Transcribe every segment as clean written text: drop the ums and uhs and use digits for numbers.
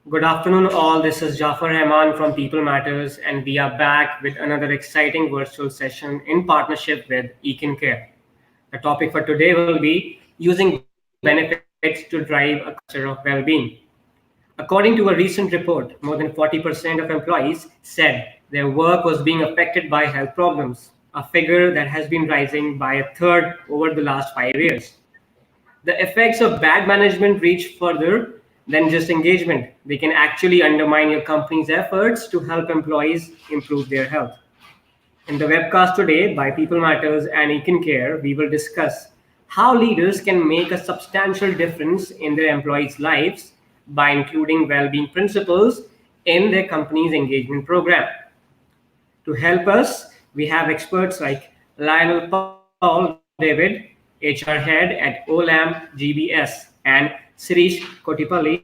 Good afternoon, all. This is Jafar Rahman from People Matters, and we are back with another exciting virtual session in partnership with ekincare. The topic for today will be using benefits to drive a culture of well being. According to a recent report, more than 40% of employees said their work was being affected by health problems, a figure that has been rising by a third over the last 5 years. The effects of bad management reach further than just engagement. They can actually undermine your company's efforts to help employees improve their health. In the webcast today by People Matters and ekincare, we will discuss how leaders can make a substantial difference in their employees' lives by including well-being principles in their company's engagement program. To help us, we have experts like Lionel Paul David, HR head at OLAM GBS, and Sirish Kotipalli,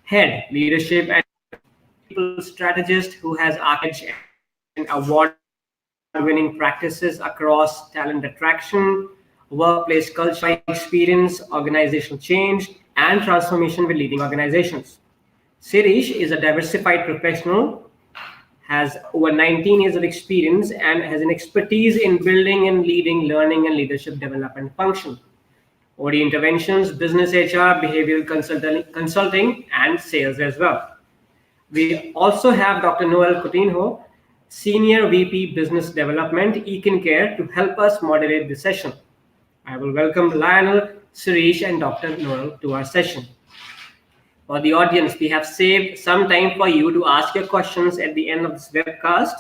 head leadership and people strategist who has architected and award-winning practices across talent attraction, workplace culture, experience, organizational change, and transformation with leading organizations. Sirish is a diversified professional, has over 19 years of experience, and has an expertise in building and leading learning and leadership development function, OD interventions, business HR, behavioral consulting, and sales as well. We also have Dr. Noel Coutinho, Senior VP Business Development, ekincare, to help us moderate the session. I will welcome Lionel, Suresh, and Dr. Noel to our session. For the audience, we have saved some time for you to ask your questions at the end of this webcast.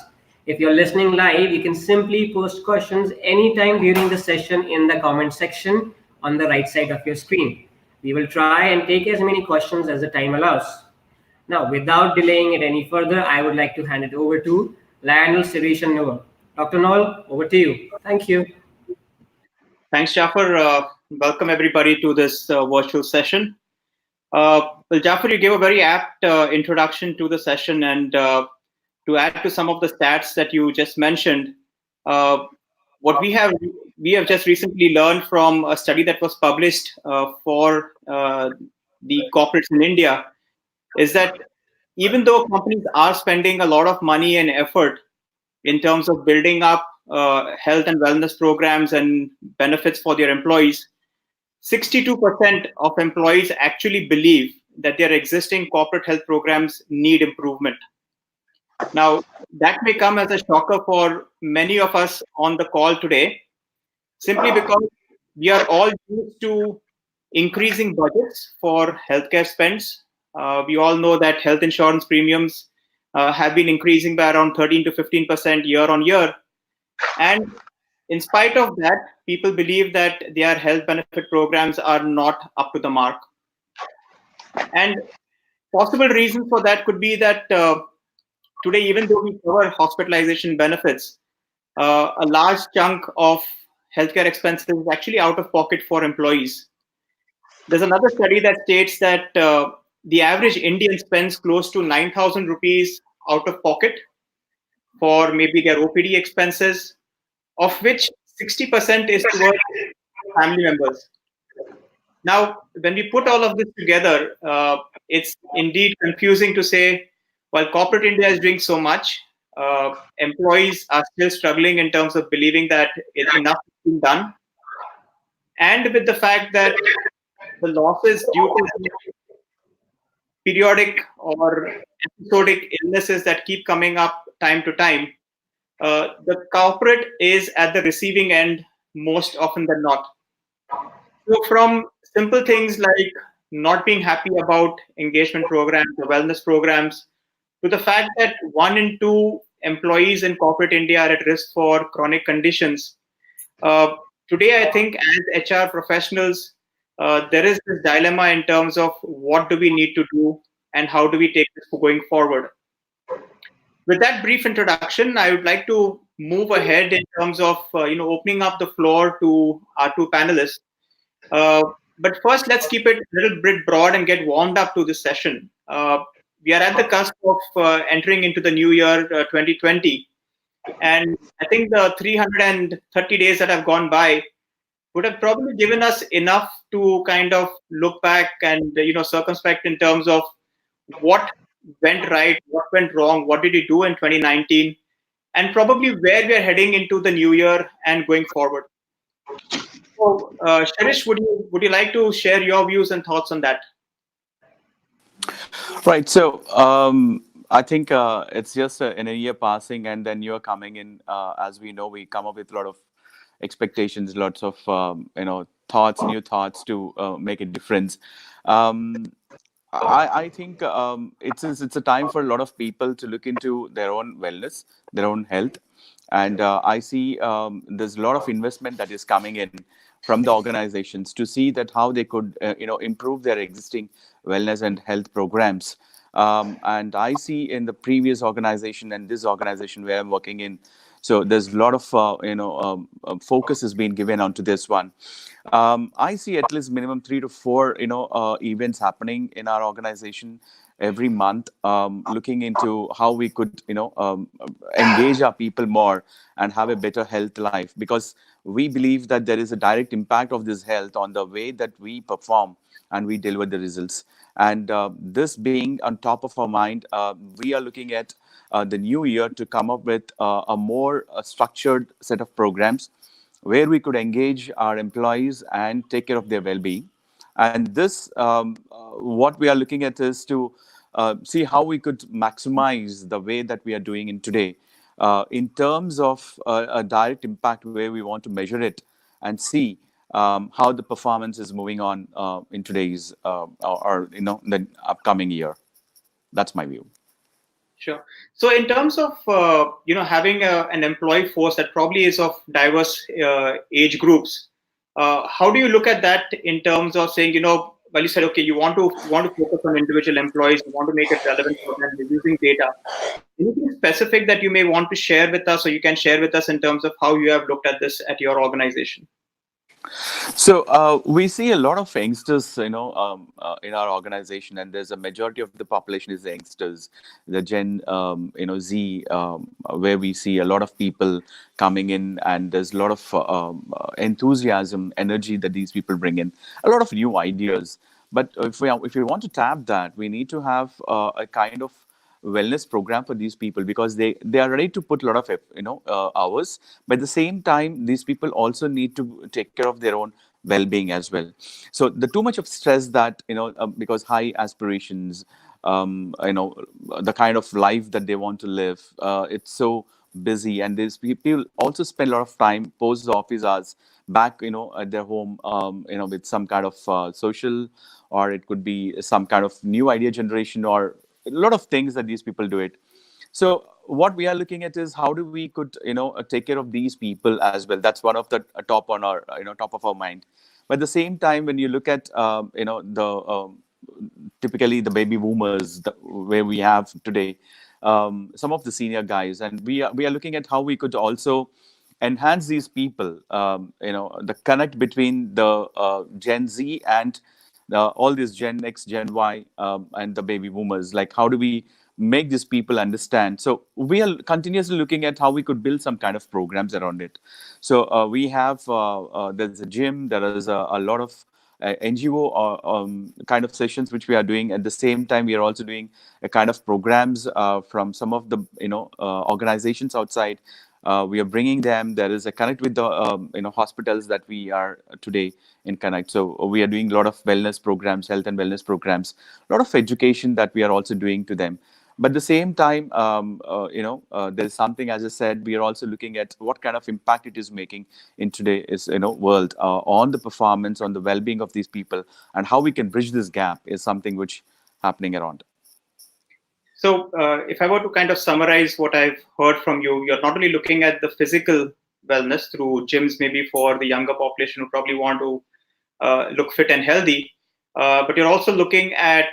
If you're listening live, you can simply post questions anytime during the session in the comment section on the right side of your screen. We will try and take as many questions as the time allows. Now, without delaying it any further, I would like to hand it over to Lionel, Sirish, and Noel. Dr. Noel, over to you. Thank you. Thanks, Jafar. Welcome everybody to this virtual session. Well, Jafar, you gave a very apt introduction to the session, and to add to some of the stats that you just mentioned, what we have just recently learned from a study that was published for the corporates in India is that even though companies are spending a lot of money and effort in terms of building up health and wellness programs and benefits for their employees, 62% of employees actually believe that their existing corporate health programs need improvement. Now, that may come as a shocker for many of us on the call today, simply because we are all used to increasing budgets for healthcare spends. We all know that health insurance premiums have been increasing by around 13 to 15% year on year. And in spite of that, people believe that their health benefit programs are not up to the mark. And possible reasons for that could be that today, even though we cover hospitalization benefits, a large chunk of healthcare expenses is actually out of pocket for employees. There's another study that states that the average Indian spends close to 9,000 rupees out of pocket for maybe their OPD expenses, of which 60% is towards family members. Now, when we put all of this together, it's indeed confusing to say, while corporate India is doing so much, employees are still struggling in terms of believing that enough is being done. And with the fact that the losses due to periodic or episodic illnesses that keep coming up time to time, the culprit is at the receiving end most often than not. So from simple things like not being happy about engagement programs or wellness programs, to the fact that 1 in 2 employees in corporate India are at risk for chronic conditions. Today, I think as HR professionals, there is this dilemma in terms of what do we need to do and how do we take this going forward. With that brief introduction, I would like to move ahead in terms of opening up the floor to our two panelists. But first, let's keep it a little bit broad and get warmed up to this session. We are at the cusp of entering into the new year 2020. And I think the 330 days that have gone by would have probably given us enough to kind of look back and circumspect in terms of what went right, what went wrong, what did he do in 2019, and probably where we are heading into the new year and going forward. So, Shirish, would you like to share your views and thoughts on that? Right. So I think it's just in a year passing, and then you're coming in. As we know, we come up with a lot of expectations, lots of thoughts, new thoughts to make a difference. Um, I think it's a time for a lot of people to look into their own wellness, their own health, and I see there's a lot of investment that is coming in from the organizations to see that how they could improve their existing wellness and health programs. And I see in the previous organization and this organization where I'm working in, so there's a lot of focus has been given onto this one. I see at least minimum 3 to 4 events happening in our organization every month, looking into how we could engage our people more and have a better health life, because we believe that there is a direct impact of this health on the way that we perform and we deliver the results. And this being on top of our mind, we are looking at the new year to come up with a more structured set of programs where we could engage our employees and take care of their well-being. And this, what we are looking at is to see how we could maximize the way that we are doing in today in terms of a direct impact where we want to measure it and see how the performance is moving on in today's or the upcoming year. That's my view. Sure. So, in terms of having an employee force that probably is of diverse age groups, how do you look at that in terms of saying, well, you said, okay, you want to focus on individual employees, you want to make it relevant for them, you're using data. Anything specific that you may want to share with us, or you can share with us in terms of how you have looked at this at your organization? So we see a lot of youngsters, in our organization, and there's a majority of the population is the youngsters, the Gen, Z, where we see a lot of people coming in, and there's a lot of enthusiasm, energy that these people bring in, a lot of new ideas. But if we want to tap that, we need to have a kind of wellness program for these people, because they are ready to put a lot of hours, but at the same time these people also need to take care of their own well-being as well. So the too much of stress that because high aspirations, the kind of life that they want to live, it's so busy, and these people also spend a lot of time post office hours back at their home, with some kind of social, or it could be some kind of new idea generation, or a lot of things that these people do it. So what we are looking at is how do we could take care of these people as well. That's one of the top on our top of our mind. But at the same time, when you look at the typically the baby boomers where we have today, some of the senior guys, and we are looking at how we could also enhance these people, the connect between the Gen Z and all these Gen X, Gen Y, and the baby boomers. Like, how do we make these people understand? So we are continuously looking at how we could build some kind of programs around it. So we have there's a gym, there is a lot of NGO or kind of sessions which we are doing. At the same time, we are also doing a kind of programs from some of the organizations outside. We are bringing them. There is a connect with the hospitals that we are today in connect. So we are doing a lot of wellness programs, health and wellness programs, a lot of education that we are also doing to them. But at the same time, there's something, as I said, we are also looking at what kind of impact it is making in today's world on the performance, on the well-being of these people, and how we can bridge this gap is something which happening around. So, if I were to kind of summarize what I've heard from you, you're not only looking at the physical wellness through gyms, maybe for the younger population who probably want to look fit and healthy, but you're also looking at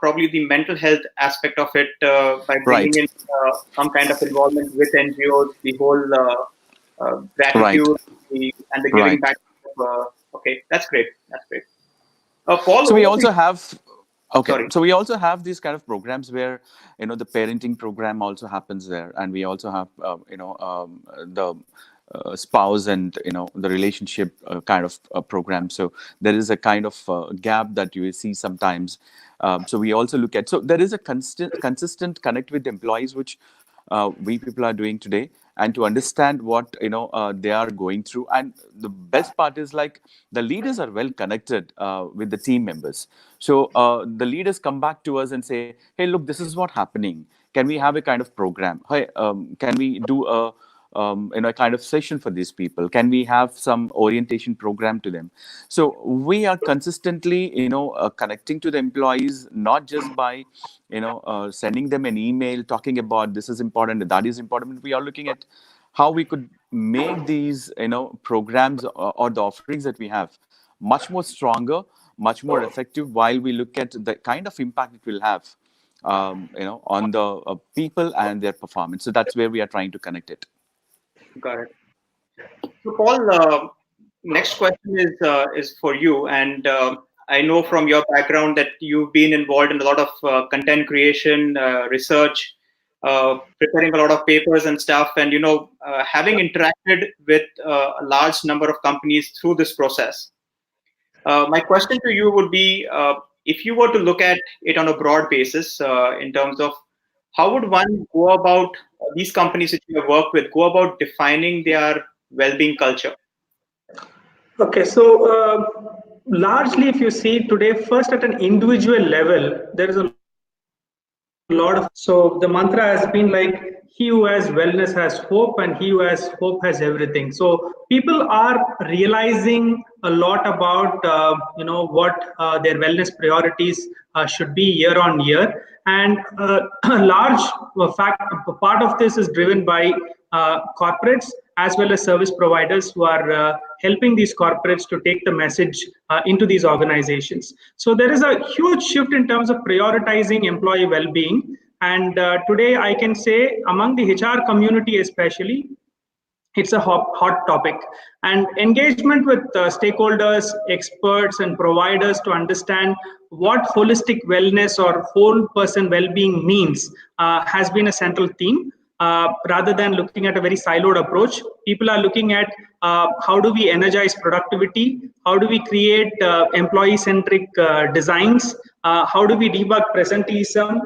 probably the mental health aspect of it by bringing Right. in some kind of involvement with NGOs, the whole Right. gratitude, and the giving Right. back. Okay, that's great. That's great. Paul, So we over to also you. have okay. Sorry. So we also have these kind of programs where the parenting program also happens there, and we also have the spouse and the relationship kind of program. So there is a kind of gap that you see sometimes. So we also look at, so there is a consistent connect with employees, which we people are doing today, and to understand what they are going through. And the best part is, like, the leaders are well connected with the team members. So the leaders come back to us and say, hey, look, this is what happening, can we have a kind of program? Hey, can we do a kind of session for these people? Can we have some orientation program to them? So we are consistently, connecting to the employees, not just by, sending them an email talking about this is important, that is important. We are looking at how we could make these, programs or the offerings that we have much more stronger, much more effective, while we look at the kind of impact it will have, on the people and their performance. So that's where we are trying to connect it. Got it. So, Paul, next question is for you, and I know from your background that you've been involved in a lot of content creation, research, preparing a lot of papers and stuff, and having interacted with a large number of companies through this process. My question to you would be, if you were to look at it on a broad basis, in terms of how would one go about, these companies that you have worked with, go about defining their well-being culture? Okay, so largely, if you see today, first at an individual level, there is a lot of. So the mantra has been like, he who has wellness has hope, and he who has hope has everything. So people are realizing a lot about what their wellness priorities should be year on year, and a large fact part of this is driven by corporates as well as service providers who are helping these corporates to take the message into these organizations. So there is a huge shift in terms of prioritizing employee well-being. And today I can say among the HR community especially, it's a hot topic, and engagement with stakeholders, experts and providers to understand what holistic wellness or whole person well-being means has been a central theme. Rather than looking at a very siloed approach, people are looking at how do we energize productivity, how do we create employee-centric designs, how do we debug presenteeism,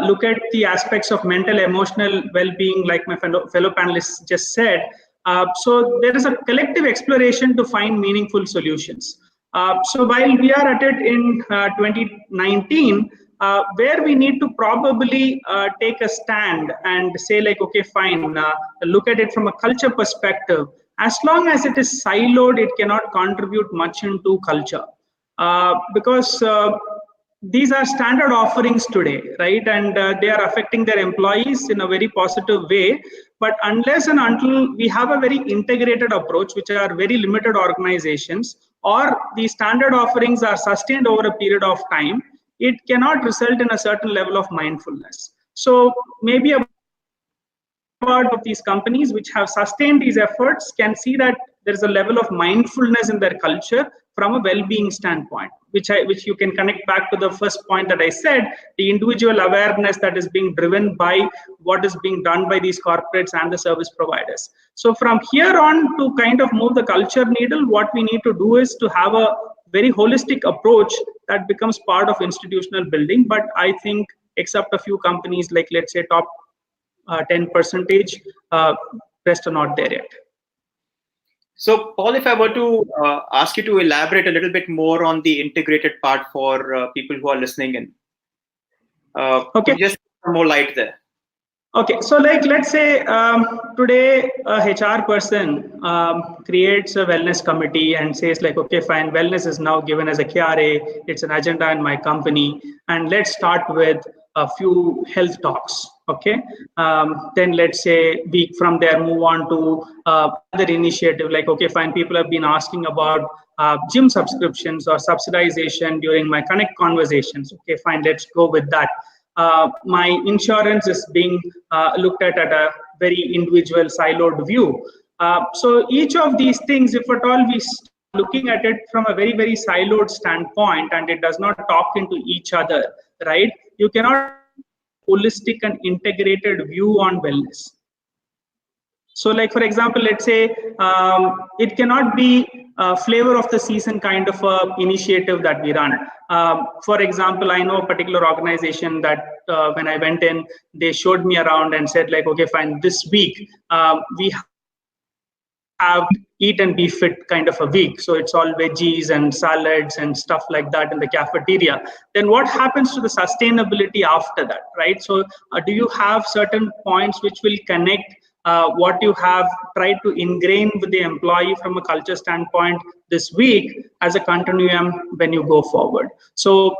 look at the aspects of mental, emotional well-being, like my fellow panelists just said. So there is a collective exploration to find meaningful solutions. So while we are at it in 2019, where we need to probably take a stand and say like, okay, fine, look at it from a culture perspective. As long as it is siloed, it cannot contribute much into culture. Because these are standard offerings today, right? And they are affecting their employees in a very positive way. But unless and until we have a very integrated approach, which are very limited organizations, or the standard offerings are sustained over a period of time, it cannot result in a certain level of mindfulness. So maybe about of these companies which have sustained these efforts can see that there is a level of mindfulness in their culture from a well-being standpoint, which you can connect back to the first point that I said, the individual awareness that is being driven by what is being done by these corporates and the service providers. So from here on, to kind of move the culture needle, what we need to do is to have a very holistic approach that becomes part of institutional building. But I think except a few companies, like let's say top 10%, rest are not there yet. So, Paul, if I were to ask you to elaborate a little bit more on the integrated part for people who are listening in, okay, just some more light there. Okay, so like let's say today a HR person creates a wellness committee and says like, okay, fine, wellness is now given as a KRA, it's an agenda in my company, and let's start with a few health talks. Okay, then let's say we from there move on to another initiative like, okay, fine, people have been asking about gym subscriptions or subsidization during my Connect conversations. Okay, fine, let's go with that. My insurance is being looked at a very individual siloed view. So each of these things, if at all we start looking at it from a very, very siloed standpoint and it does not talk into each other, right? You cannot holistic and integrated view on wellness. So, like for example, let's say it cannot be a flavor of the season kind of a initiative that we run. For example, I know a particular organization that when I went in, they showed me around and said like, okay, fine, this week we have eat and be fit kind of a week. So it's all veggies and salads and stuff like that in the cafeteria. Then what happens to the sustainability after that, right? So do you have certain points which will connect what you have tried to ingrain with the employee from a culture standpoint this week as a continuum when you go forward? So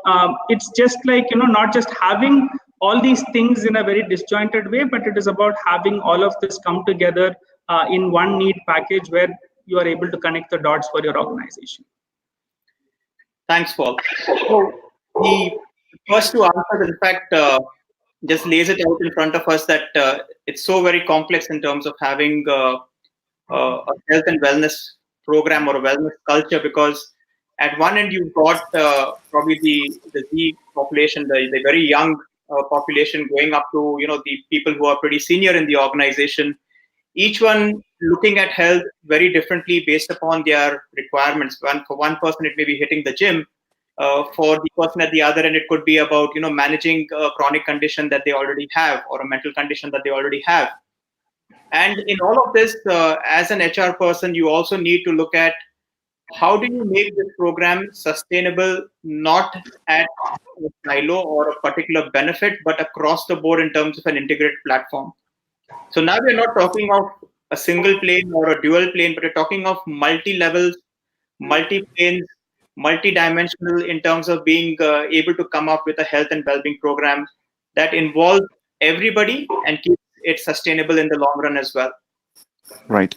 it's just like, not just having all these things in a very disjointed way, but it is about having all of this come together in one neat package where you are able to connect the dots for your organization. Thanks, Paul. So the first two answers, in fact, just lays it out in front of us that it's so very complex in terms of having a health and wellness program or a wellness culture, because at one end you've got probably the Z population, the very young population, going up to the people who are pretty senior in the organization, each one looking at health very differently based upon their requirements. For one person, it may be hitting the gym. For the person at the other end, it could be about managing a chronic condition that they already have, or a mental condition that they already have. And in all of this, as an HR person, you also need to look at how do you make this program sustainable, not at a silo or a particular benefit, but across the board in terms of an integrated platform. So now we're not talking of a single plane or a dual plane, but we're talking of multi-levels, multi-planes, multi-dimensional in terms of being able to come up with a health and well-being program that involves everybody and keeps it sustainable in the long run as well. Right.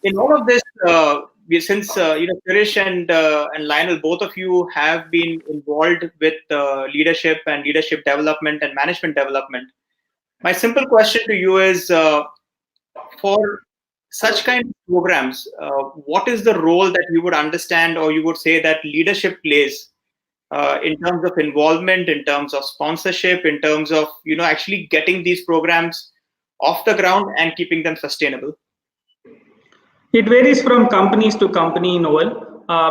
In all of this, since Krish and Lionel, both of you have been involved with leadership and leadership development and management development. My simple question to you is, for such kind of programs, what is the role that you would understand or you would say that leadership plays in terms of involvement, in terms of sponsorship, in terms of actually getting these programs off the ground and keeping them sustainable? It varies from companies to company, Noel.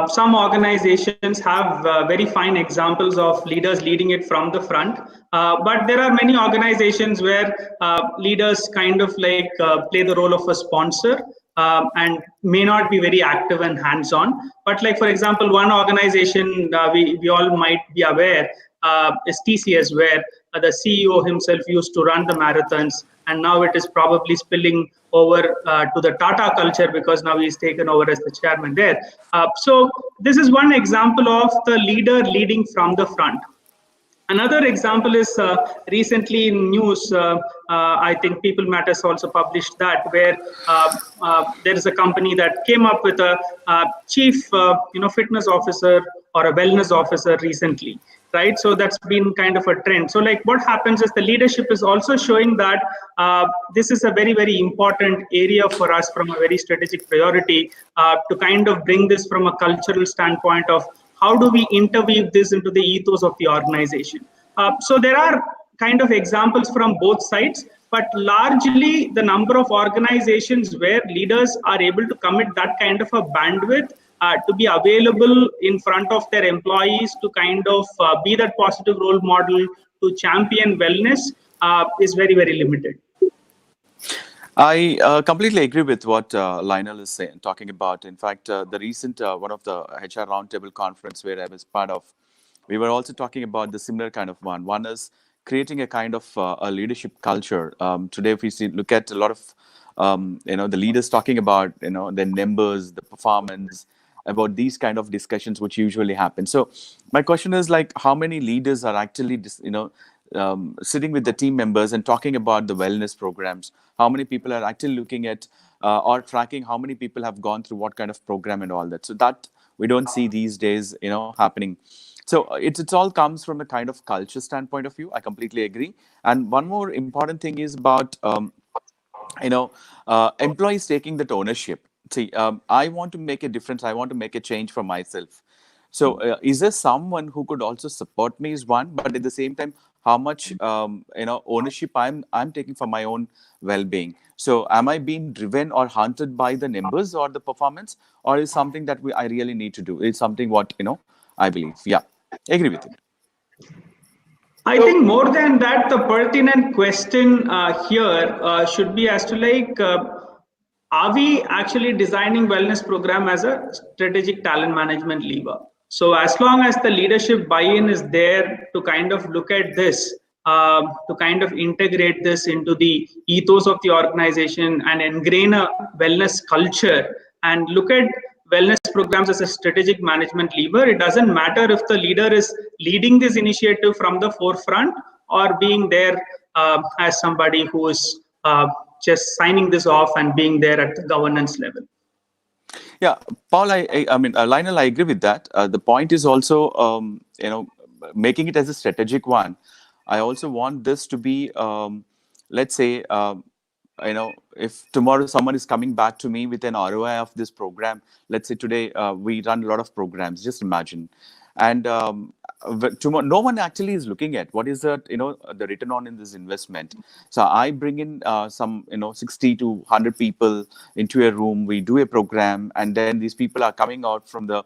Some organizations have very fine examples of leaders leading it from the front, but there are many organizations where leaders kind of like play the role of a sponsor and may not be very active and hands-on. But like, for example, one organization we all might be aware is TCS, where the CEO himself used to run the marathons, and now it is probably spilling over to the Tata culture because now he's taken over as the chairman there. So this is one example of the leader leading from the front. Another example is recently in news, I think People Matters also published that, where there is a company that came up with a chief fitness officer or a wellness officer recently, right? So that's been kind of a trend. So like what happens is the leadership is also showing that this is a very, very important area for us from a very strategic priority to kind of bring this from a cultural standpoint of how do we interweave this into the ethos of the organization. So there are kind of examples from both sides, but largely the number of organizations where leaders are able to commit that kind of a bandwidth to be available in front of their employees to kind of be that positive role model to champion wellness is very, very limited. I completely agree with what Lionel is talking about. In fact, the recent one of the HR Roundtable conference where I was part of, we were also talking about the similar kind of one. One is creating a kind of a leadership culture. Today, if we look at a lot of the leaders talking about the numbers, the performance, about these kind of discussions which usually happen. So my question is like, how many leaders are actually sitting with the team members and talking about the wellness programs? How many people are actually looking at or tracking how many people have gone through what kind of program and all that? So that we don't see these days, happening. So it's all comes from a kind of culture standpoint of view. I completely agree. And one more important thing is about employees taking that ownership. See, I want to make a difference. I want to make a change for myself. So is there someone who could also support me is one, but at the same time, how much ownership I'm taking for my own well-being. So am I being driven or haunted by the numbers or the performance, or is something that I really need to do? It's something what I believe. Yeah, agree with it. I So think more than that, the pertinent question here should be as to like, are we actually designing wellness program as a strategic talent management lever? So as long as the leadership buy-in is there to kind of look at this, to kind of integrate this into the ethos of the organization and ingrain a wellness culture and look at wellness programs as a strategic management lever. It doesn't matter if the leader is leading this initiative from the forefront or being there as somebody who is just signing this off and being there at the governance level. Yeah, Paul, I mean, Lionel, I agree with that. The point is also, making it as a strategic one. I also want this to be, let's say, if tomorrow someone is coming back to me with an ROI of this program, let's say today we run a lot of programs, just imagine. And tomorrow, no one actually is looking at what is the return on in this investment. So I bring in some 60 to 100 people into a room. We do a program, and then these people are coming out from the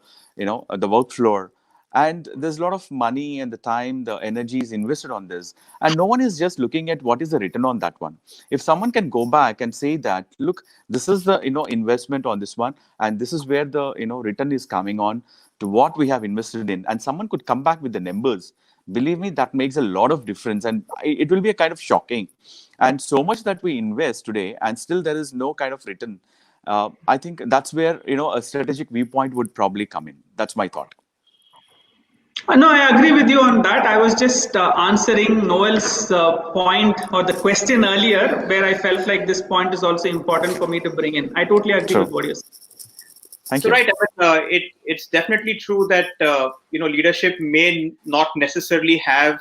work floor, and there's a lot of money and the time, the energy is invested on this, and no one is just looking at what is the return on that one. If someone can go back and say that, look, this is the investment on this one, and this is where the return is coming on to what we have invested in, and someone could come back with the numbers, believe me, that makes a lot of difference, and it will be a kind of shocking. And so much that we invest today and still there is no kind of return. I think that's where a strategic viewpoint would probably come in. That's my thought. No, I agree with you on that. I was just answering Noel's point or the question earlier, where I felt like this point is also important for me to bring in. I totally agree True. with what you're saying. Thank So you. right, it's definitely true that leadership may not necessarily have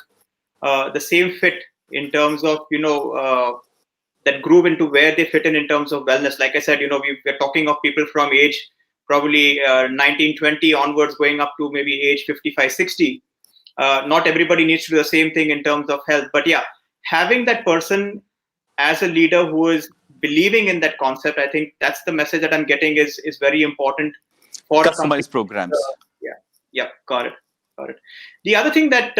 the same fit in terms of that groove into where they fit in terms of wellness. Like I said, we're talking of people from age probably 19, 20 onwards, going up to maybe age 55, 60. Not everybody needs to do the same thing in terms of health, but yeah, having that person as a leader who is believing in that concept, I think that's the message that I'm getting is very important for companies. Customized programs. Yeah, yeah, got it. The other thing that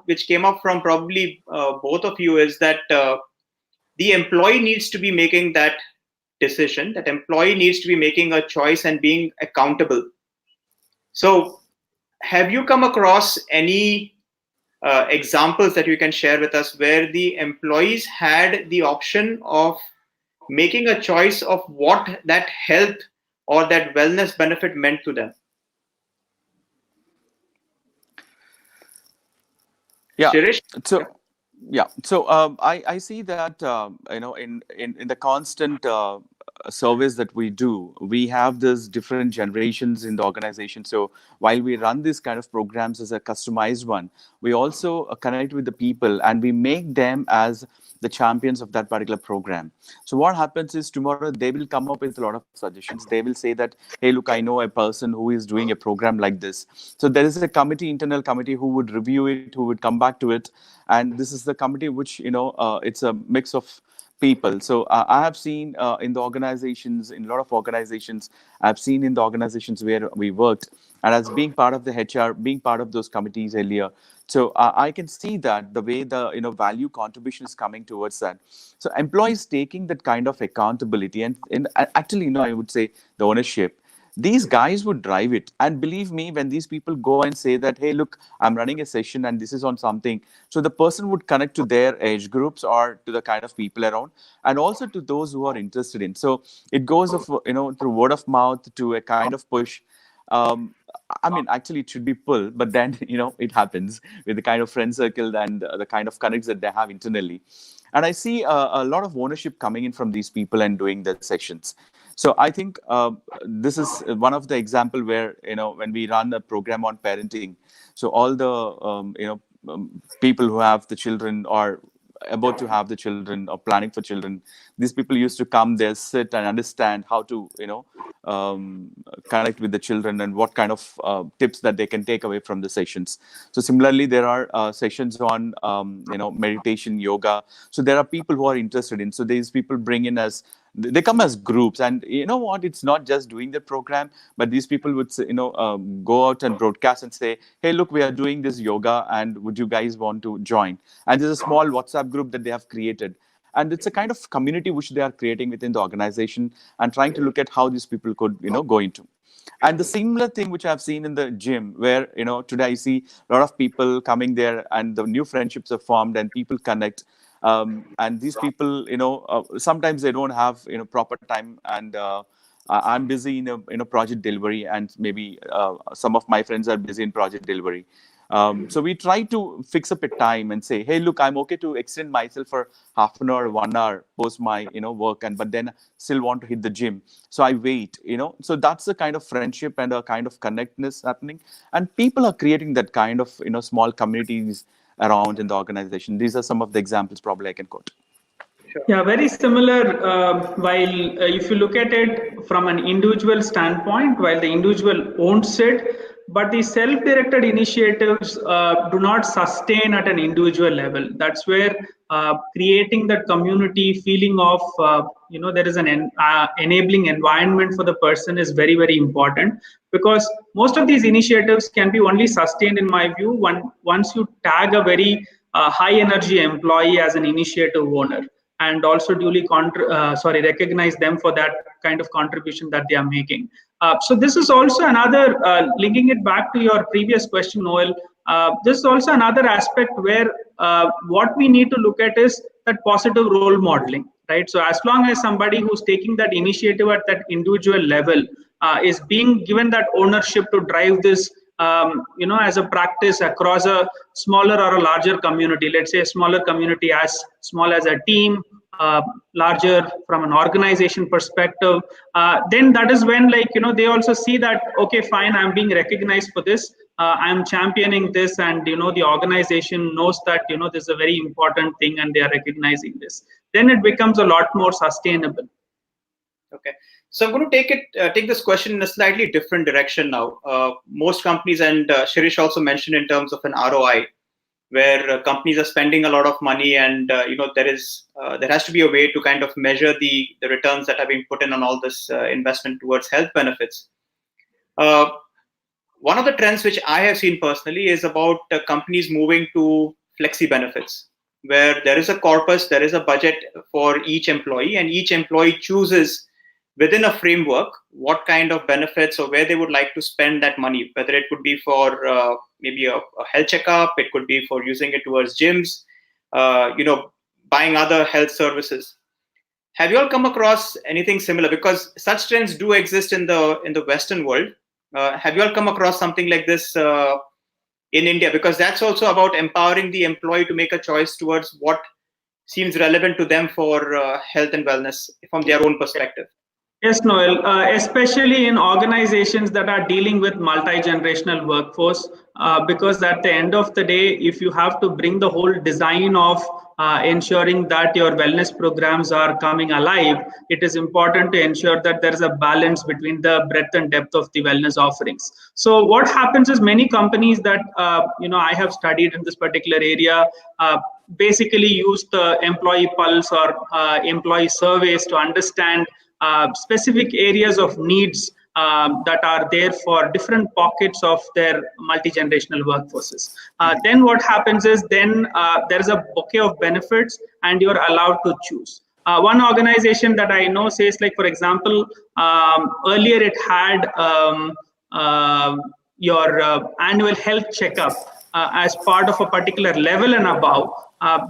which came up from probably both of you is that the employee needs to be making that decision. That employee needs to be making a choice and being accountable. So, have you come across any examples that you can share with us where the employees had the option of making a choice of what that health or that wellness benefit meant to them? Yeah. Shirish? So, yeah. So I see that in the constant service that we do, we have this different generations in the organization. So while we run these kind of programs as a customized one, we also connect with the people and we make them as the champions of that particular program. So what happens is tomorrow they will come up with a lot of suggestions. They will say that, hey, look, I know a person who is doing a program like this. So there is a committee, internal committee, who would review it, who would come back to it, and this is the committee which it's a mix of people. So I have seen in the organizations, in a lot of organizations, I've seen in the organizations where we worked, and as being part of the HR, being part of those committees earlier. So I can see that the way the value contribution is coming towards that. So employees taking that kind of accountability and actually, I would say the ownership, these guys would drive it. And believe me, when these people go and say that, hey, look, I'm running a session and this is on something, so the person would connect to their age groups or to the kind of people around, and also to those who are interested in. So it goes of through word of mouth to a kind of push. um, I mean, actually, it should be pull, but then it happens with the kind of friend circle and the kind of connects that they have internally. And I see a lot of ownership coming in from these people and doing the sessions. So I think this is one of the example where when we run a program on parenting, so all the people who have the children or about to have the children or planning for children, these people used to come there, sit and understand how to, connect with the children and what kind of tips that they can take away from the sessions. So similarly, there are sessions on, meditation, yoga. So there are people who are interested in. So these people bring in as, they come as groups, and you know what? It's not just doing the program, but these people would say, go out and broadcast and say, "Hey, look, we are doing this yoga, and would you guys want to join?" And there's a small WhatsApp group that they have created, and it's a kind of community which they are creating within the organization and trying to look at how these people could, go into. And the similar thing which I've seen in the gym, where today I see a lot of people coming there, and the new friendships are formed, and people connect. And these people, sometimes they don't have proper time, and I'm busy in a project delivery, and maybe some of my friends are busy in project delivery. So we try to fix up a time and say, hey, look, I'm okay to extend myself for half an hour, 1 hour post my work, and but then still want to hit the gym. So I wait, So that's the kind of friendship and a kind of connectedness happening, and people are creating that kind of small communities around in the organization. These are some of the examples probably I can quote. Yeah, very similar. While if you look at it from an individual standpoint, while the individual owns it, but the self-directed initiatives do not sustain at an individual level. That's where creating that community feeling of there is an enabling environment for the person is very, very important, because most of these initiatives can be only sustained, in my view, once you tag a very high energy employee as an initiative owner, and also duly recognize them for that kind of contribution that they are making. So this is also another, linking it back to your previous question, Noel, this is also another aspect where what we need to look at is that positive role modeling, right? So as long as somebody who's taking that initiative at that individual level is being given that ownership to drive this, as a practice across a smaller or a larger community, let's say a smaller community as small as a team, larger from an organization perspective, then that is when, they also see that, okay, fine, I'm being recognized for this, I'm championing this, and the organization knows that this is a very important thing, and they are recognizing this. Then it becomes a lot more sustainable. Okay, so I'm going to take this question in a slightly different direction now. Most companies, and Shirish also mentioned in terms of an ROI, where companies are spending a lot of money, and there has to be a way to kind of measure the returns that are being put in on all this investment towards health benefits. One of the trends which I have seen personally is about companies moving to flexi benefits, where there is a corpus, there is a budget for each employee, and each employee chooses within a framework what kind of benefits or where they would like to spend that money, whether it could be for maybe a health checkup, it could be for using it towards gyms, buying other health services. Have you all come across anything similar? Because such trends do exist in the Western world. Have you all come across something like this in India? Because that's also about empowering the employee to make a choice towards what seems relevant to them for health and wellness from their own perspective. Yes, Noel, especially in organizations that are dealing with multi-generational workforce, because at the end of the day, if you have to bring the whole design of ensuring that your wellness programs are coming alive, it is important to ensure that there is a balance between the breadth and depth of the wellness offerings. So what happens is many companies that I have studied in this particular area basically use the employee pulse or employee surveys to understand specific areas of needs that are there for different pockets of their multi-generational workforces. Then what happens is then there is a bouquet of benefits, and you're allowed to choose. One organization that I know says, like, for example, earlier it had your annual health checkup as part of a particular level and above.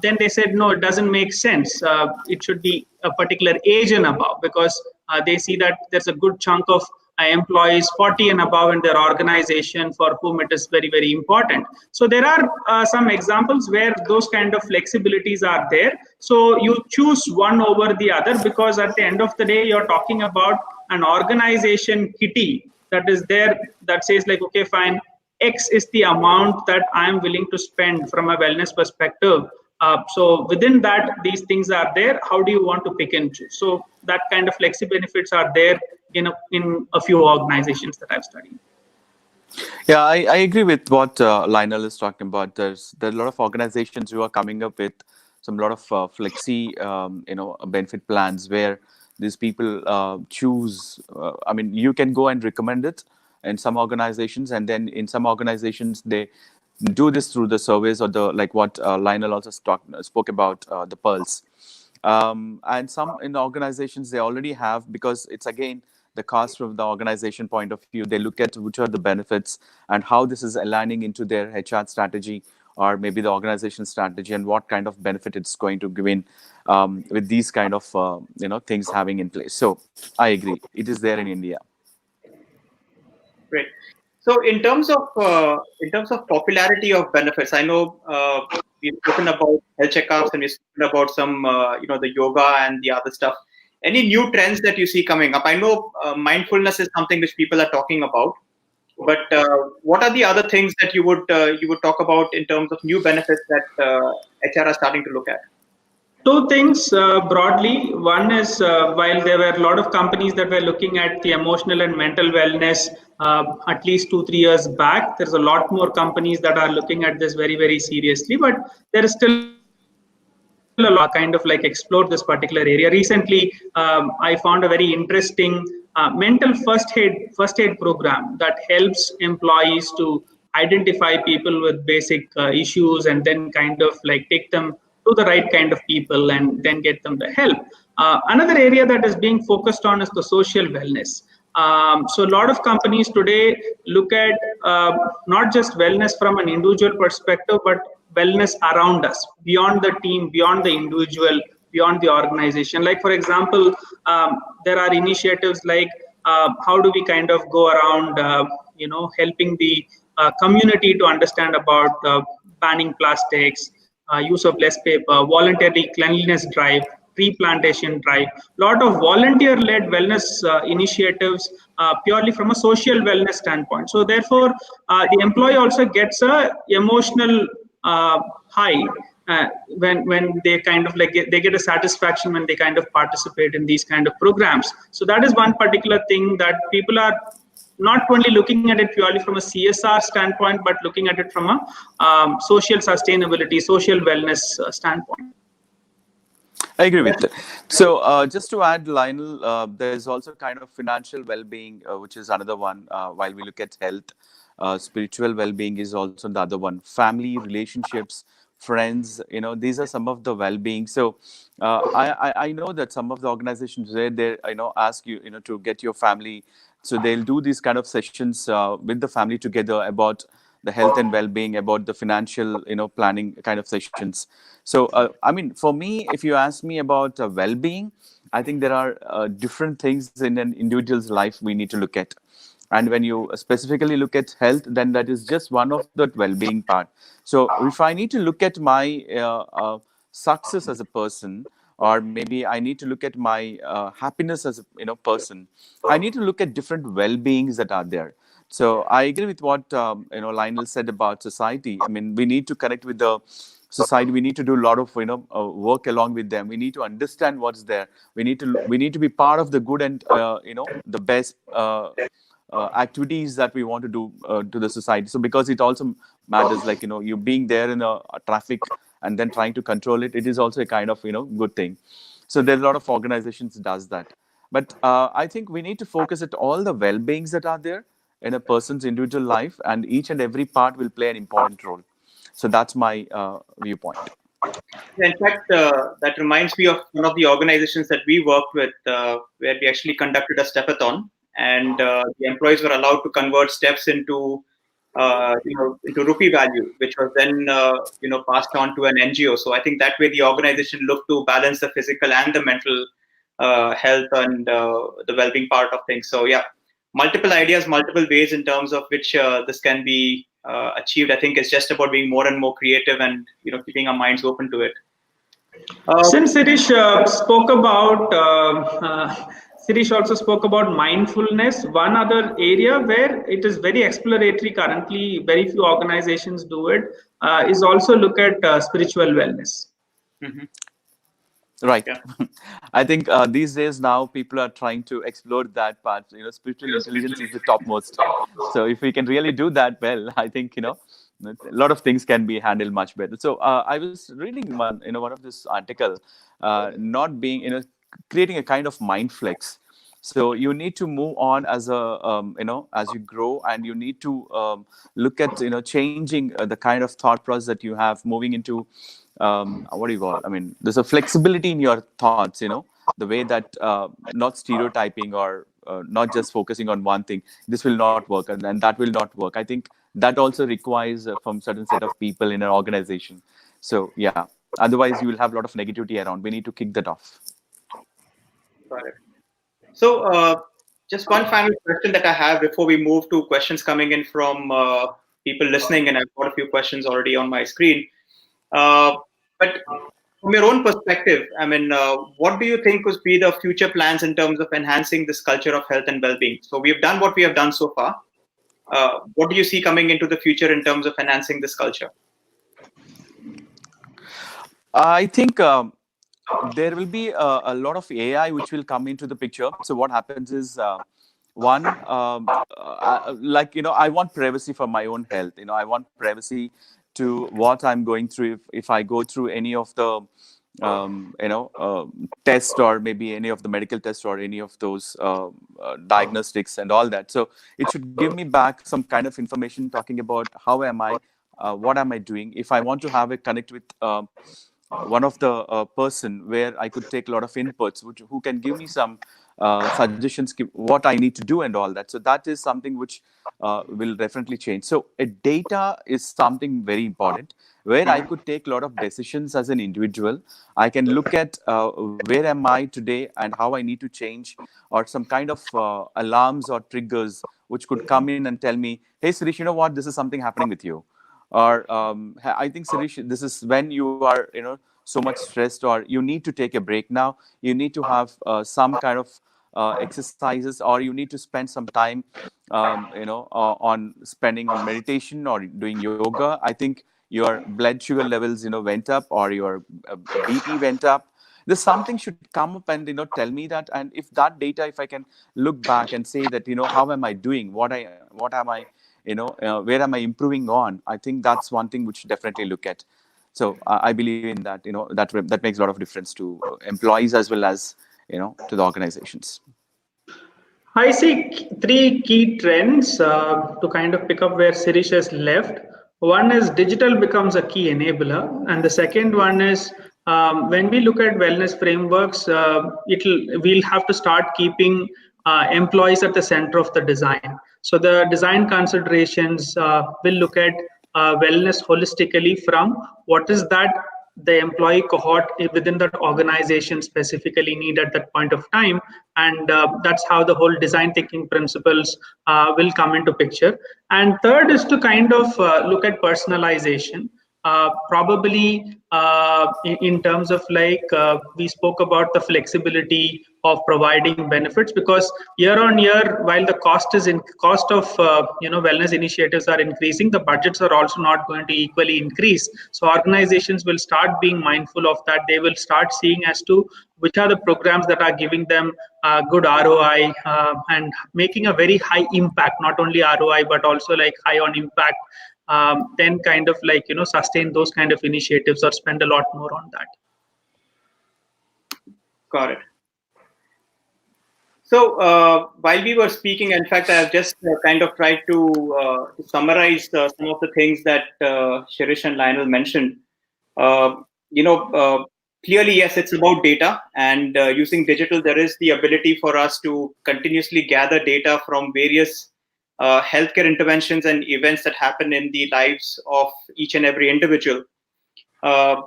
Then they said, no, it doesn't make sense. It should be a particular age and above, because they see that there's a good chunk of employees 40 and above in their organization for whom it is very, very important. So there are some examples where those kind of flexibilities are there. So you choose one over the other, because at the end of the day, you're talking about an organization kitty that is there that says, like, okay, fine, X is the amount that I'm willing to spend from a wellness perspective So within that, these things are there. How do you want to pick and choose? So that kind of flexi benefits are there in a few organizations that I've studied. Yeah, I agree with what Lionel is talking about. There are a lot of organizations who are coming up with some lot of flexi, benefit plans where these people choose. I mean, you can go and recommend it in some organizations, and then in some organizations they do this through the surveys or the like what Lionel also spoke about the Pulse. And some in the organizations they already have, because it's again the cost from the organization point of view. They look at which are the benefits and how this is aligning into their HR strategy or maybe the organization strategy, and what kind of benefit it's going to give in with these kind of things having in place. So I agree, it is there in India. Great. So in terms of popularity of benefits, I know we've spoken about health checkups and we've spoken about some the yoga and the other stuff. Any new trends that you see coming up? I know mindfulness is something which people are talking about, but what are the other things that you would talk about in terms of new benefits that HR are starting to look at? Two things broadly. One is while there were a lot of companies that were looking at the emotional and mental wellness at least 2-3 years back, there's a lot more companies that are looking at this very, very seriously. But there is still a lot kind of like explore this particular area. Recently, I found a very interesting mental first aid program that helps employees to identify people with basic issues and then kind of like take them to the right kind of people and then get them the help. Another area that is being focused on is the social wellness. So a lot of companies today look at not just wellness from an individual perspective, but wellness around us, beyond the team, beyond the individual, beyond the organization. Like for example, there are initiatives like how do we kind of go around, helping the community to understand about banning plastics, use of less paper, voluntary cleanliness drive, tree plantation drive, lot of volunteer-led wellness initiatives purely from a social wellness standpoint. So therefore, the employee also gets a emotional high when they kind of like they get a satisfaction when they kind of participate in these kind of programs. So that is one particular thing that people are not only looking at it purely from a CSR standpoint, but looking at it from a social sustainability, social wellness standpoint. I agree with it. So, just to add, Lionel, there's also kind of financial well-being, which is another one. While we look at health, spiritual well-being is also the other one. Family, relationships, friends, these are some of the well-being. So, I know that some of the organizations where they, ask you, to get your family. So they'll do these kind of sessions with the family together about the health and well-being, about the financial, planning kind of sessions. So, I mean, for me, if you ask me about well-being, I think there are different things in an individual's life we need to look at. And when you specifically look at health, then that is just one of the well-being part. So if I need to look at my success as a person, or maybe I need to look at my happiness as a person, I need to look at different well-beings that are there. So I agree with what Lionel said about society. I mean, we need to connect with the society. We need to do a lot of work along with them. We need to understand what's there. We need to be part of the good and the best activities that we want to do to the society. So because it also matters, like you being there in a traffic and then trying to control it, it is also a kind of good thing. So there's a lot of organizations does that. But I think we need to focus at all the well-beings that are there in a person's individual life, and each and every part will play an important role. So that's my viewpoint. In fact, that reminds me of one of the organizations that we worked with, where we actually conducted a stepathon, and the employees were allowed to convert steps into rupee value, which was then passed on to an NGO. So I think that way the organization looked to balance the physical and the mental health and the well-being part of things. So yeah, multiple ideas, multiple ways in terms of which this can be achieved. I think it's just about being more and more creative and keeping our minds open to it. Since Sirish spoke about Sirish also spoke about mindfulness. One other area where it is very exploratory currently, very few organizations do it, is also look at spiritual wellness. Mhm. Right. Yeah. I think these days now people are trying to explore that part. Spiritual intelligence is the topmost. So if we can really do that well, I think a lot of things can be handled much better. So I was reading one of this article, not being creating a kind of mind flex. So you need to move on as as you grow, and you need to look at changing the kind of thought process that you have, moving into what do you call? I mean, there's a flexibility in your thoughts. The way that not stereotyping or not just focusing on one thing. This will not work, and then that will not work. I think that also requires from certain set of people in an organization. So yeah, otherwise you will have a lot of negativity around. We need to kick that off. Got it. So, just one final question that I have before we move to questions coming in from people listening, and I've got a few questions already on my screen. But from your own perspective, I mean, what do you think would be the future plans in terms of enhancing this culture of health and well-being? So we've done what we have done so far. What do you see coming into the future in terms of enhancing this culture? I think there will be a lot of AI which will come into the picture. So what happens is, one, I want privacy for my own health. I want privacy to what I'm going through. If I go through any of the test, or maybe any of the medical tests, or any of those diagnostics and all that. So it should give me back some kind of information talking about how am I, what am I doing. If I want to have a connect with one of the person where I could take a lot of inputs, who can give me some suggestions, what I need to do and all that. So that is something which will definitely change. So data is something very important, where I could take a lot of decisions as an individual. I can look at where am I today and how I need to change, or some kind of alarms or triggers which could come in and tell me, hey Sirish, you know what, this is something happening with you. Or I think Sirish, this is when you are so much stressed, or you need to take a break now. You need to have some kind of exercises, or you need to spend some time on spending on meditation or doing yoga. I think your blood sugar levels went up, or your BP went up. There's something should come up and tell me that. And if that data, if I can look back and say that how am I doing, what am I where am I improving on, I think that's one thing which definitely look at. So I believe in that. That makes a lot of difference to employees as well as to the organizations. I see three key trends to kind of pick up where Sirish has left. One is digital becomes a key enabler, and the second one is when we look at wellness frameworks, we'll have to start keeping employees at the center of the design. So the design considerations will look at wellness holistically from what is that the employee cohort within that organization specifically need at that point of time, and that's how the whole design thinking principles will come into picture. And third is to kind of look at personalization, probably in terms of like we spoke about the flexibility of providing benefits, because year on year, while the cost of wellness initiatives are increasing, the budgets are also not going to equally increase. So organizations will start being mindful of that. They will start seeing as to which are the programs that are giving them good ROI and making a very high impact, not only ROI but also like high on impact. Then kind of like sustain those kind of initiatives or spend a lot more on that. Got it. So while we were speaking, in fact, I have just kind of tried to summarize some of the things that Shirish and Lionel mentioned. Uh, you know, clearly, yes, it's about data, and using digital, there is the ability for us to continuously gather data from various healthcare interventions and events that happen in the lives of each and every individual. Uh,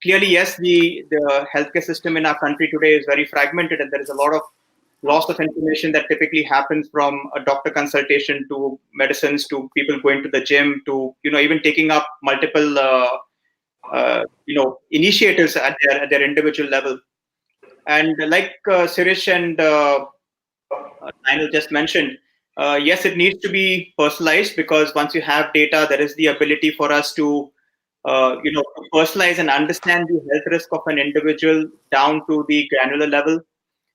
Clearly, yes, the healthcare system in our country today is very fragmented, and there is a lot of loss of information that typically happens from a doctor consultation to medicines to people going to the gym to even taking up multiple initiatives at their individual level. And like Sirish and Lionel just mentioned, yes, it needs to be personalized, because once you have data, there is the ability for us to, personalize and understand the health risk of an individual down to the granular level.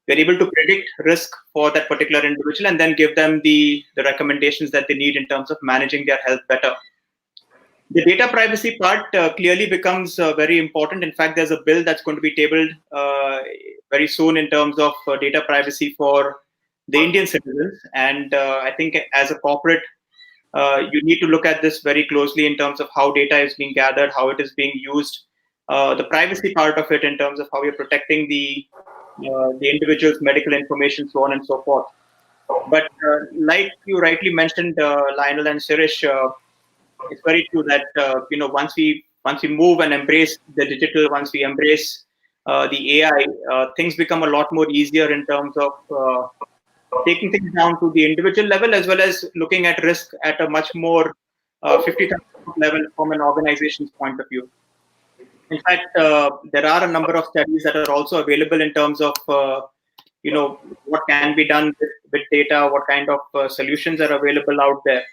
We're able to predict risk for that particular individual and then give them the recommendations that they need in terms of managing their health better. The data privacy part clearly becomes very important. In fact, there's a bill that's going to be tabled very soon in terms of data privacy for the Indian citizens. And I think as a corporate, you need to look at this very closely in terms of how data is being gathered, how it is being used, the privacy part of it in terms of how you're protecting the individual's medical information, so on and so forth. But like you rightly mentioned, Lionel and Suresh, it's very true that once we move and embrace the digital, once we embrace the AI, things become a lot more easier in terms of taking things down to the individual level, as well as looking at risk at a much more 50,000 level from an organization's point of view. In fact, there are a number of studies that are also available in terms of what can be done with data, what kind of solutions are available out there.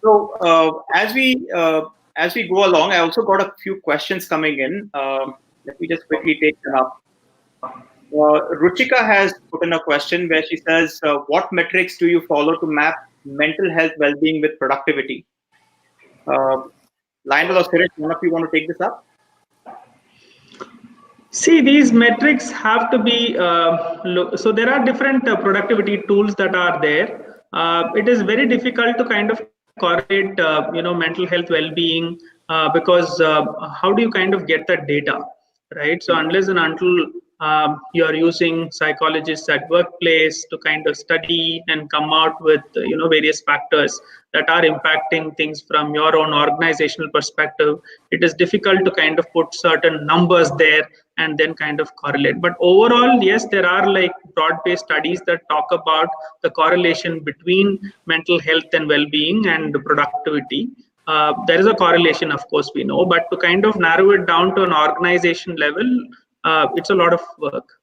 So as we go along, I also got a few questions coming in. Let me just quickly take them up. Ruchika has put in a question where she says, what metrics do you follow to map mental health well-being with productivity? Lionel or Suresh, one of you want to take this up? See, these metrics have to be, so there are different productivity tools that are there. It is very difficult to kind of correlate, mental health well-being, because how do you kind of get that data, right? So unless and until you're using psychologists at workplace to kind of study and come out with various factors that are impacting things from your own organizational perspective, it is difficult to kind of put certain numbers there and then kind of correlate. But overall, yes, there are like broad-based studies that talk about the correlation between mental health and well-being and productivity. There is a correlation, of course, we know, but to kind of narrow it down to an organization level, it's a lot of work.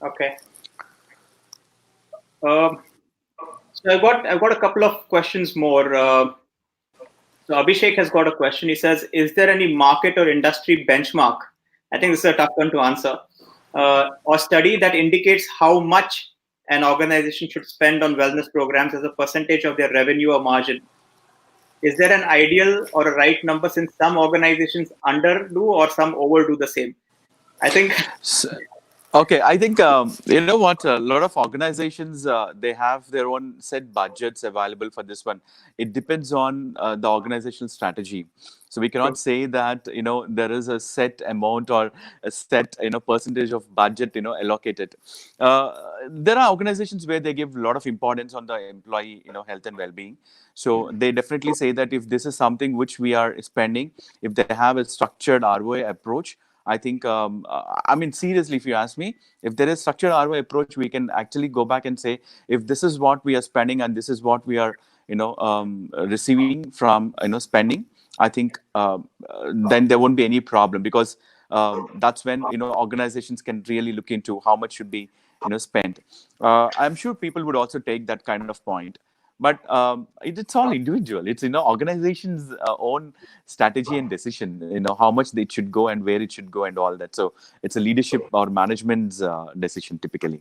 Okay. So I've got a couple of questions more. So Abhishek has got a question. He says, is there any market or industry benchmark? I think this is a tough one to answer. Or study that indicates how much an organization should spend on wellness programs as a percentage of their revenue or margin. Is there an ideal or a right number, since some organizations underdo or some overdo the same? I think. Okay, I think you know what, a lot of organizations they have their own set budgets available for this one. It depends on the organizational strategy. So we cannot say that there is a set amount or a set percentage of budget allocated. There are organizations where they give a lot of importance on the employee health and well-being. So they definitely say that if this is something which we are spending, if they have a structured ROI approach, I think, I mean, seriously, if you ask me, if there is structured ROI approach, we can actually go back and say, if this is what we are spending and this is what we are, receiving from, spending, I think then there won't be any problem, because that's when, organizations can really look into how much should be, spent. I'm sure people would also take that kind of point. But it's all individual. It's organizations' own strategy and decision. How much it should go and where it should go and all that. So it's a leadership or management's decision typically.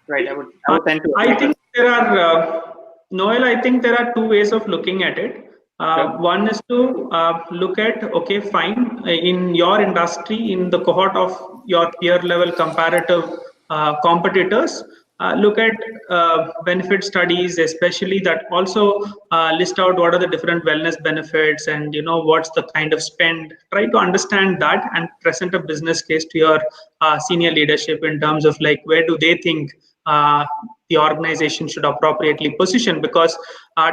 Right. I would tend to. I think there are Noel. I think there are two ways of looking at it. One is to look at, okay, fine, in your industry, in the cohort of your peer level comparative competitors. Look at benefit studies, especially that also list out what are the different wellness benefits and what's the kind of spend. Try to understand that and present a business case to your senior leadership in terms of like where do they think the organization should appropriately position, because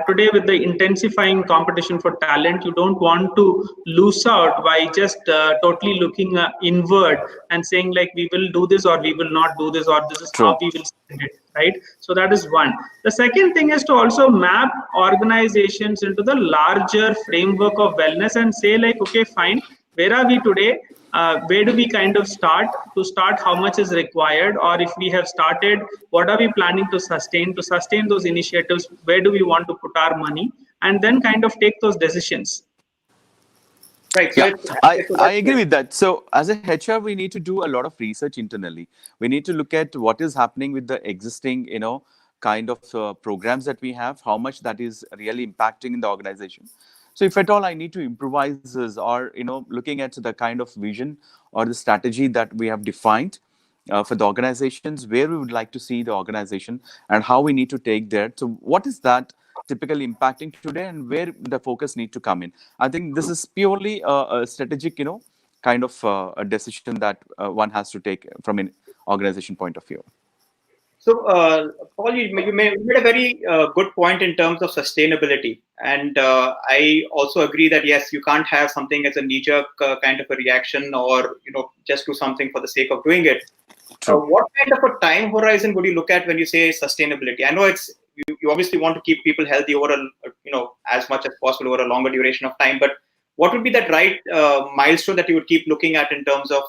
today with the intensifying competition for talent, you don't want to lose out by just totally looking inward and saying like we will do this or we will not do this or this is how we will spend it, right? So that is one. The second thing is to also map organizations into the larger framework of wellness and say like, okay, fine, where are we today? where do we kind of start? To start, how much is required? Or if we have started, what are we planning to sustain? To sustain those initiatives, where do we want to put our money? And then kind of take those decisions. Right. So Yeah, it's I, so I that's agree with that. So, as a HR, we need to do a lot of research internally. We need to look at what is happening with the existing, kind of programs that we have, how much that is really impacting in the organization. So, if at all I need to improvise this, or looking at the kind of vision or the strategy that we have defined for the organizations, where we would like to see the organization and how we need to take there. So, what is that typically impacting today, and where the focus need to come in? I think this is purely a strategic, kind of a decision that one has to take from an organization point of view. so, Paul, you made a very good point in terms of sustainability, and I also agree that yes, you can't have something as a knee-jerk kind of a reaction, or just do something for the sake of doing it. True. What kind of a time horizon would you look at when you say sustainability? I know you obviously want to keep people healthy over as much as possible over a longer duration of time, but what would be that right milestone that you would keep looking at in terms of